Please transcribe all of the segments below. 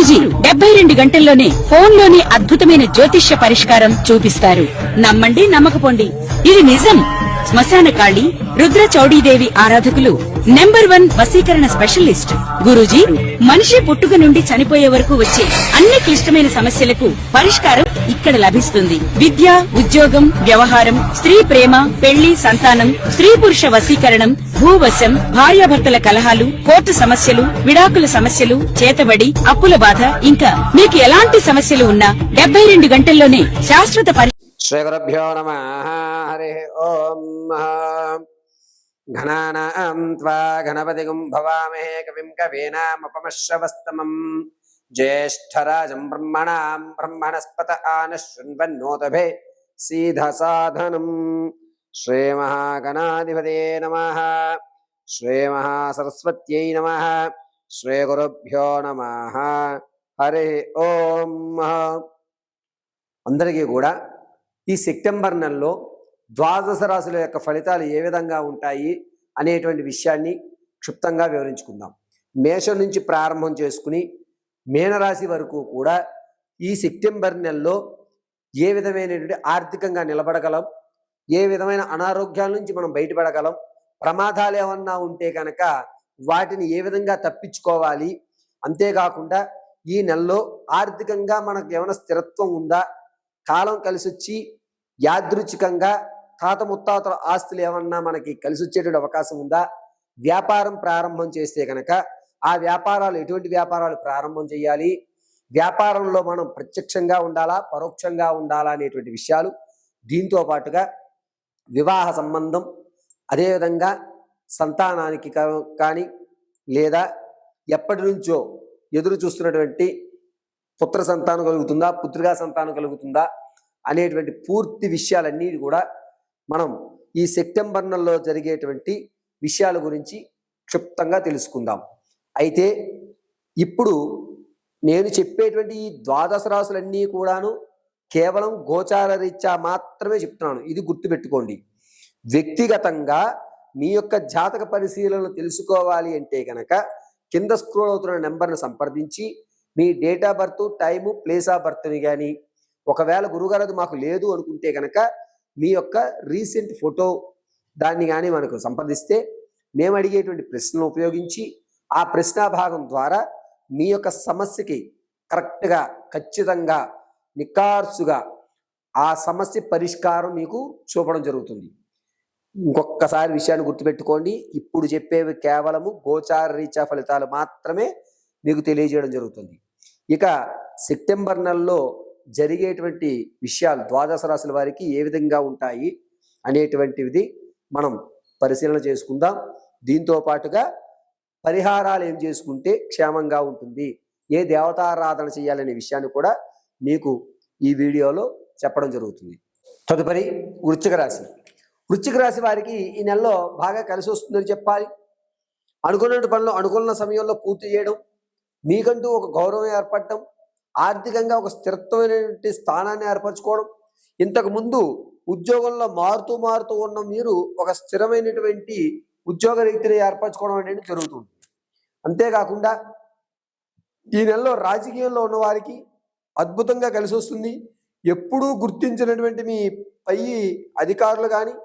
గురూజీ 72 గంటల్లోనే ఫోన్లోని అద్భుతమైన జ్యోతిష్య పరిష్కారం చూపిస్తారు. నమ్మండి నమ్మకపోండి, ఇది నిజం. శ్మశాన కాళి రుద్ర చౌడీదేవి ఆరాధకులు నంబర్ 1 వశీకరణ స్పెషలిస్ట్. గురూజీ మనిషి పుట్టుక నుండి చనిపోయే వరకు వచ్చే అన్ని క్లిష్టమైన సమస్యలకు పరిష్కారం ఇక్కడ లభిస్తుంది. విద్య, ఉద్యోగం, వ్యవహారం, స్త్రీ ప్రేమ, పెళ్లి, సంతానం, స్త్రీ పురుష వశీకరణం, భూవశం, భార్యాభర్తల కలహాలు, కోర్టు సమస్యలు, విడాకుల సమస్యలు, చేతబడి, అప్పుల బాధ, ఇంకా మీకు ఎలాంటి సమస్యలు ఉన్నా 72 గంటల్లోనే శాశ్వత శ్రీ గురుభ్యో నమః. హరి ఓం. ఘనానాం త్వా గణపతిగుం భవామహే కవిం కవీనాముపమశ్రవస్తమం జ్యేష్ఠరాజం బ్రహ్మణాం బ్రహ్మణస్పత ఆనశృణ్వన్నోతభే సీధసాధనం. శ్రీ మహాగణాధిపతయే నమః. శ్రీ మహాసరస్వత్యై నమః. శ్రీ గురుభ్యో నమః. హరి ఓం. అందరికీ కూడా ఈ సెప్టెంబర్ నెలలో ద్వాదశ రాశుల యొక్క ఫలితాలు ఏ విధంగా ఉంటాయి అనేటువంటి విషయాన్ని క్షుప్తంగా వివరించుకుందాం. మేషం నుంచి ప్రారంభం చేసుకుని మీనరాశి వరకు కూడా ఈ సెప్టెంబర్ నెలలో ఏ విధమైనటువంటి ఆర్థికంగా నిలబడగలం, ఏ విధమైన అనారోగ్యాల నుంచి మనం బయటపడగలం, ప్రమాదాలు ఏమన్నా ఉంటే కనుక వాటిని ఏ విధంగా తప్పించుకోవాలి, అంతేకాకుండా ఈ నెలలో ఆర్థికంగా మనకు ఏమైనా స్థిరత్వం ఉందా, కాలం కలిసి వచ్చి యాదృచ్ఛికంగా తాత ముత్తాతల ఆస్తులు ఏమన్నా మనకి కలిసి వచ్చేటువంటి అవకాశం ఉందా, వ్యాపారం ప్రారంభం చేస్తే కనుక ఆ వ్యాపారాలు ఎటువంటి వ్యాపారాలు ప్రారంభం చేయాలి, వ్యాపారంలో మనం ప్రత్యక్షంగా ఉండాలా పరోక్షంగా ఉండాలా అనేటువంటి విషయాలు, దీంతో పాటుగా వివాహ సంబంధం, అదేవిధంగా సంతానానికి కానీ లేదా ఎప్పటి నుంచో ఎదురు చూస్తున్నటువంటి పుత్ర సంతానం కలుగుతుందా, పుత్రికా సంతానం కలుగుతుందా అనేటువంటి పూర్తి విషయాలన్నీ కూడా మనం ఈ సెప్టెంబర్ నెలలో జరిగేటువంటి విషయాల గురించి క్షుప్తంగా తెలుసుకుందాం. అయితే ఇప్పుడు నేను చెప్పేటువంటి ఈ ద్వాదశ రాశులన్నీ కూడాను కేవలం గోచార రీత్యా మాత్రమే చెప్తున్నాను. ఇది గుర్తుపెట్టుకోండి. వ్యక్తిగతంగా మీ యొక్క జాతక పరిశీలనలు తెలుసుకోవాలి అంటే కనుక కింద స్క్రోల్ అవుతున్న నెంబర్ను సంప్రదించి మీ date of birth, time, place of బర్త్ని కానీ, ఒకవేళ గురుగారు అది మాకు లేదు అనుకుంటే కనుక మీ యొక్క రీసెంట్ ఫోటో దాన్ని కానీ మనకు సంప్రదిస్తే మేము అడిగేటువంటి ప్రశ్నలు ఉపయోగించి ఆ ప్రశ్నా భాగం ద్వారా మీ యొక్క సమస్యకి కరెక్ట్గా ఖచ్చితంగా నికార్సుగా ఆ సమస్య పరిష్కారం మీకు చూపడం జరుగుతుంది. ఇంకొకసారి విషయాన్ని గుర్తుపెట్టుకోండి, ఇప్పుడు చెప్పేవి కేవలము గోచార రీత్యా ఫలితాలు మాత్రమే మీకు తెలియజేయడం జరుగుతుంది. ఇక సెప్టెంబర్ నెలలో జరిగేటువంటి విషయాలు ద్వాదశ రాశుల వారికి ఏ విధంగా ఉంటాయి అనేటువంటిది మనం పరిశీలన చేసుకుందాం. దీంతో పాటుగా పరిహారాలు ఏం చేసుకుంటే క్షేమంగా ఉంటుంది, ఏ దేవతారాధన చేయాలనే విషయాన్ని కూడా మీకు ఈ వీడియోలో చెప్పడం జరుగుతుంది. తదుపరి వృశ్చిక రాశి. వృశ్చిక రాశి వారికి ఈ నెలలో బాగా కలిసి వస్తుందని చెప్పాలి. అనుకున్న పనులు అనుకున్న సమయంలో పూర్తి చేయడం, మీకంటూ ఒక గౌరవం ఏర్పడటం, ఆర్థికంగా ఒక స్థిరత్వమైనటువంటి స్థానాన్ని ఏర్పరచుకోవడం, ఇంతకుముందు ఉద్యోగంలో మారుతూ ఉన్న మీరు ఒక స్థిరమైనటువంటి ఉద్యోగ రీతిని ఏర్పరచుకోవడం అనేది జరుగుతుంది. అంతేకాకుండా ఈ నెలలో రాజకీయంలో ఉన్న వారికి అద్భుతంగా కలిసి వస్తుంది. ఎప్పుడూ గుర్తించినటువంటి మీ పై అధికారులు కానీ,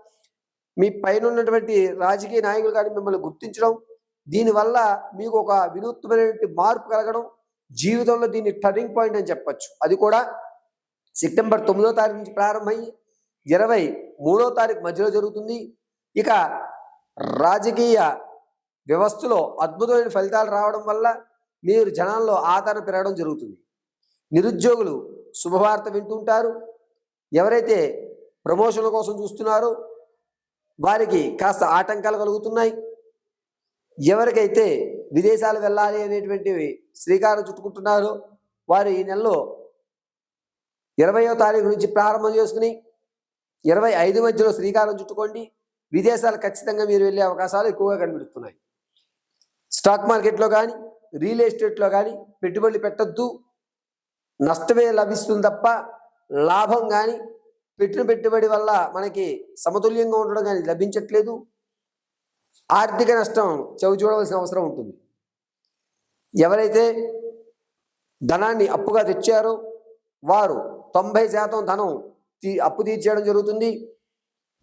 మీ పైన ఉన్నటువంటి రాజకీయ నాయకులు కానీ మిమ్మల్ని గుర్తించడం, దీనివల్ల మీకు ఒక వినూత్నమైనటువంటి మార్పు కలగడం, జీవితంలో దీన్ని టర్నింగ్ పాయింట్ అని చెప్పచ్చు. అది కూడా సెప్టెంబర్ 9వ తారీఖు నుంచి ప్రారంభమై 23వ తారీఖు మధ్యలో జరుగుతుంది. ఇక రాజకీయ వ్యవస్థలో అద్భుతమైన ఫలితాలు రావడం వల్ల మీరు జనాల్లో ఆదరణ పెరగడం జరుగుతుంది. నిరుద్యోగులు శుభవార్త వింటుంటారు. ఎవరైతే ప్రమోషన్ల కోసం చూస్తున్నారో వారికి కాస్త ఆటంకాలు కలుగుతున్నాయి. ఎవరికైతే విదేశాలు వెళ్ళాలి అనేటువంటివి శ్రీకారం చుట్టుకుంటున్నారో వారు ఈ నెలలో 20వ తారీఖు నుంచి ప్రారంభం చేసుకుని 25 మధ్యలో శ్రీకారం చుట్టుకోండి. విదేశాలు ఖచ్చితంగా మీరు వెళ్ళే అవకాశాలు ఎక్కువగా కనిపిస్తున్నాయి. స్టాక్ మార్కెట్లో కానీ, రియల్ ఎస్టేట్లో కానీ పెట్టుబడులు పెట్టద్దు. నష్టమే లభిస్తుంది తప్ప లాభం కానీ, పెట్టిన పెట్టుబడి వల్ల మనకి సమతుల్యంగా ఉండడం కానీ లభించట్లేదు. ఆర్థిక నష్టం చవి చూడవలసిన అవసరం ఉంటుంది. ఎవరైతే ధనాన్ని అప్పుగా తెచ్చారో వారు 90% ధనం అప్పు తీర్చేయడం జరుగుతుంది.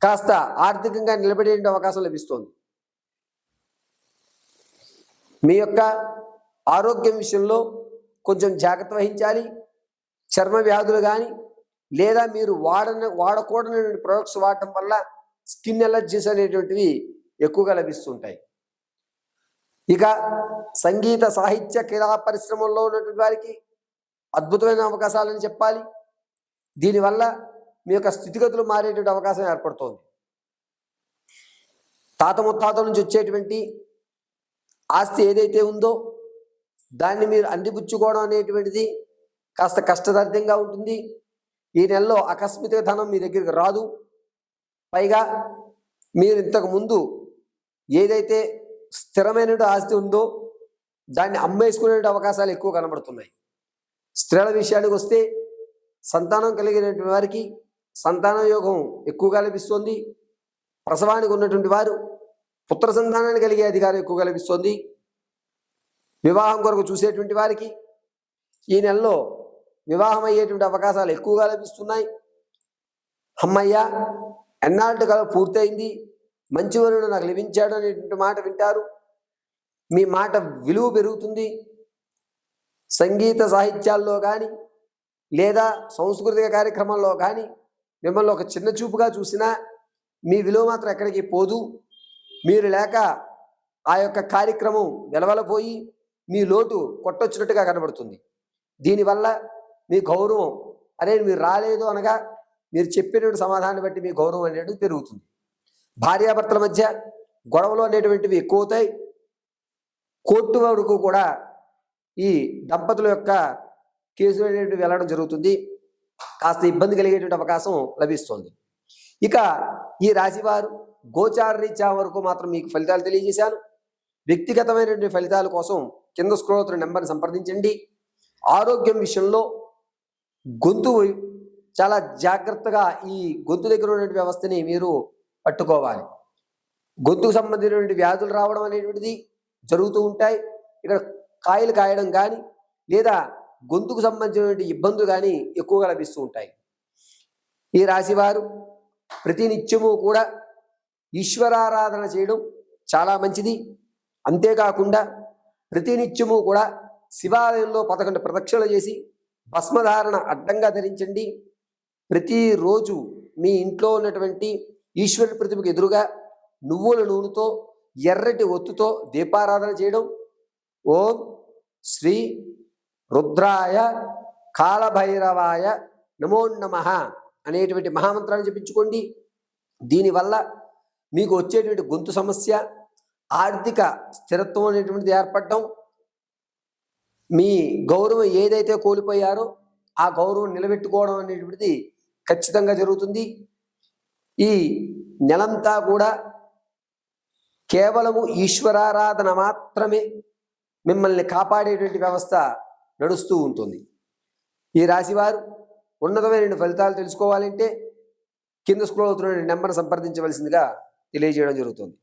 కాస్త ఆర్థికంగా నిలబడే అవకాశం లభిస్తుంది. మీ యొక్క ఆరోగ్యం విషయంలో కొంచెం జాగ్రత్త వహించాలి. చర్మ వ్యాధులు కానీ లేదా మీరు వాడకూడని ప్రొడక్ట్స్ వాడటం వల్ల స్కిన్ ఎలర్జీస్ అనేటువంటివి ఎక్కువగా లభిస్తుంటాయి. ఇక సంగీత సాహిత్య క్రీడా పరిశ్రమల్లో ఉన్నటువంటి వారికి అద్భుతమైన అవకాశాలని చెప్పాలి. దీనివల్ల మీ యొక్క స్థితిగతులు మారేటువంటి అవకాశం ఏర్పడుతోంది. తాత ముత్తాతల నుంచి వచ్చేటువంటి ఆస్తి ఏదైతే ఉందో దాన్ని మీరు అందిపుచ్చుకోవడం అనేటువంటిది కాస్త కష్టసాధ్యంగా ఉంటుంది. ఈ నెలలో ఆకస్మిక ధనం మీ దగ్గరికి రాదు. పైగా మీరు ఇంతకు ముందు ఏదైతే స్థిరమైన ఆస్తి ఉందో దాన్ని అమ్మేసుకునే అవకాశాలు ఎక్కువ కనబడుతున్నాయి. స్త్రీల విషయానికి వస్తే సంతానం కలిగినటువంటి వారికి సంతాన యోగం ఎక్కువగా లభిస్తుంది. ప్రసవానికి ఉన్నటువంటి వారు పుత్ర సంతానాన్ని కలిగే అధికారం ఎక్కువగా లభిస్తుంది. వివాహం కొరకు చూసేటువంటి వారికి ఈ నెలలో వివాహం అయ్యేటువంటి అవకాశాలు ఎక్కువగా లభిస్తున్నాయి. అమ్మయ్య ఎన్నాళ్ళు కాలం పూర్తయింది, మంచి వరుడు నాకు లభించాడు అనేటువంటి మాట వింటారు. మీ మాట విలువ పెరుగుతుంది. సంగీత సాహిత్యాల్లో కానీ లేదా సాంస్కృతిక కార్యక్రమాల్లో కానీ మిమ్మల్ని ఒక చిన్న చూపుగా చూసినా మీ విలువ మాత్రం ఎక్కడికి పోదు. మీరు లేక ఆ యొక్క కార్యక్రమం వెలవలపోయి మీ లోటు కొట్టొచ్చినట్టుగా కనబడుతుంది. దీనివల్ల మీ గౌరవం మీరు రాలేదు అనగా మీరు చెప్పినటువంటి సమాధానాన్ని బట్టి మీ గౌరవం అనేది పెరుగుతుంది. భార్యాభర్తల మధ్య గొడవలు అనేటువంటివి ఎక్కువ అవుతాయి. కోర్టు వరకు కూడా ఈ దంపతుల యొక్క కేసులు అనేటువంటివి వెళ్ళడం జరుగుతుంది. కాస్త ఇబ్బంది కలిగేటువంటి అవకాశం లభిస్తుంది. ఇక ఈ రాశివారు గోచార రీత్యా వరకు మాత్రం మీకు ఫలితాలు తెలియజేశాను. వ్యక్తిగతమైనటువంటి ఫలితాల కోసం కింద స్క్రోల్ అవుతున్న నెంబర్ని సంప్రదించండి. ఆరోగ్యం విషయంలో గొంతు చాలా జాగ్రత్తగా ఈ గొంతు దగ్గర ఉన్నటువంటి వ్యవస్థని మీరు పట్టుకోవాలి. గొంతుకు సంబంధించినటువంటి వ్యాధులు రావడం అనేటువంటిది జరుగుతూ ఉంటాయి. ఇక్కడ కాయలు కాయడం కానీ లేదా గొంతుకు సంబంధించినటువంటి ఇబ్బందులు కానీ ఎక్కువగా లభిస్తూ ఉంటాయి. ఈ రాశివారు ప్రతినిత్యము కూడా ఈశ్వరారాధన చేయడం చాలా మంచిది. అంతేకాకుండా ప్రతినిత్యము కూడా శివాలయంలో 11 ప్రదక్షిణలు చేసి భస్మధారణ అడ్డంగా ధరించండి. ప్రతిరోజు మీ ఇంట్లో ఉన్నటువంటి ఈశ్వరుడి ప్రతిమకు ఎదురుగా నువ్వుల నూనెతో ఎర్రటి ఒత్తుతో దీపారాధన చేయడం. ఓం శ్రీ రుద్రాయ కాలభైరవాయ నమో నమః అనేటువంటి మహామంత్రాన్ని జపించుకోండి. దీనివల్ల మీకు వచ్చేటువంటి గొంతు సమస్య, ఆర్థిక స్థిరత్వం అనేటువంటిది ఏర్పడటం, మీ గౌరవం ఏదైతే కోల్పోయారో ఆ గౌరవం నిలబెట్టుకోవడం అనేటువంటిది ఖచ్చితంగా జరుగుతుంది. ఈ నెలంతా కూడా కేవలము ఈశ్వరారాధన మాత్రమే మిమ్మల్ని కాపాడేటువంటి వ్యవస్థ నడుస్తూ ఉంటుంది. ఈ రాశివారు ఉన్నతమైన ఫలితాలు తెలుసుకోవాలంటే కింద స్క్రోల్ అవుతున్న నెంబర్ని సంప్రదించవలసిందిగా తెలియజేయడం జరుగుతుంది.